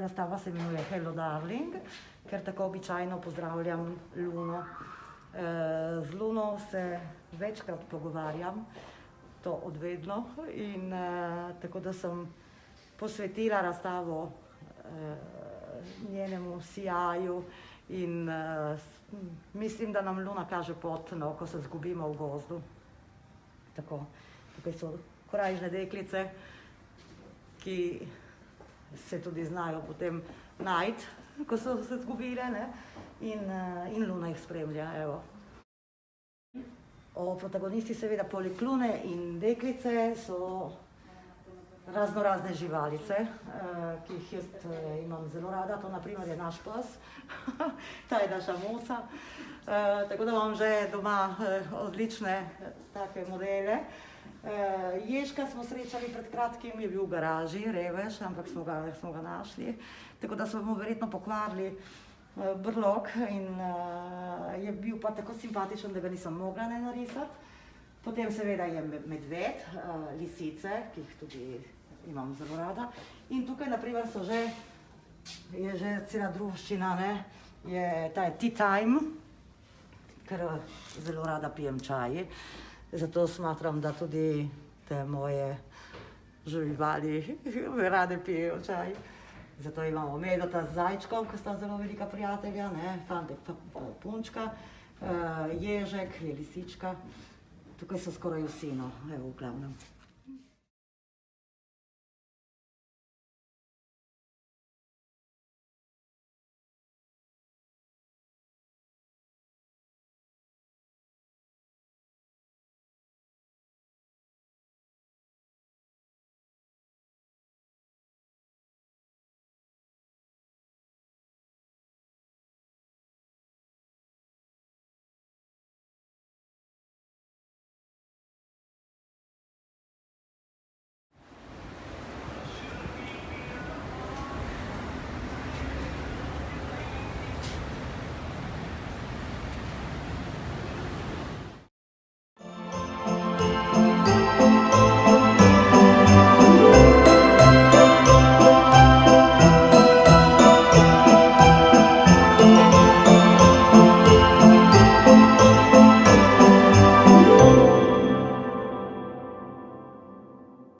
Razstava se imenuje Hello Darling, ker tako običajno pozdravljam Luno. Z Luno se večkrat pogovarjam, to odvedno, in tako da sem posvetila razstavo njenemu sijaju in mislim, da nam Luna kaže pot, no, ko se zgubimo v gozdu. Tako, tukaj so korajžne deklice, ki se tudi znajo potem najti, ko so se zgubile, ne? In Luna jih spremlja, evo. Protagonisti seveda poleg Lune in deklice so razne živalice, ki jih jaz imam zelo rada. To naprimer je naš pes, ta je naša Moca. Tako da imam že doma odlične take modele. Ježka smo srečali pred kratkim, je bil v garaži, revež, ampak smo ga našli. Tako da smo mu verjetno pokvarili brlog in je bil pa tako simpatičen, da ga nisem mogla ne narisati. Potem seveda je medved, lisice, ki jih tudi imam zelo rada. In tukaj naprimer je že cela druščina, ne, ta je tea time, ker zelo rada pijem čaj. Zato smatram, da tudi te moje živali rade pijejo čaj. Zato imamo Medota z zajčkom, ki sta zelo velika prijatelja, ne, fantek pa punčka, Ježek je lisička. Tukaj so skoraj vsi, no, evo, v glavnem.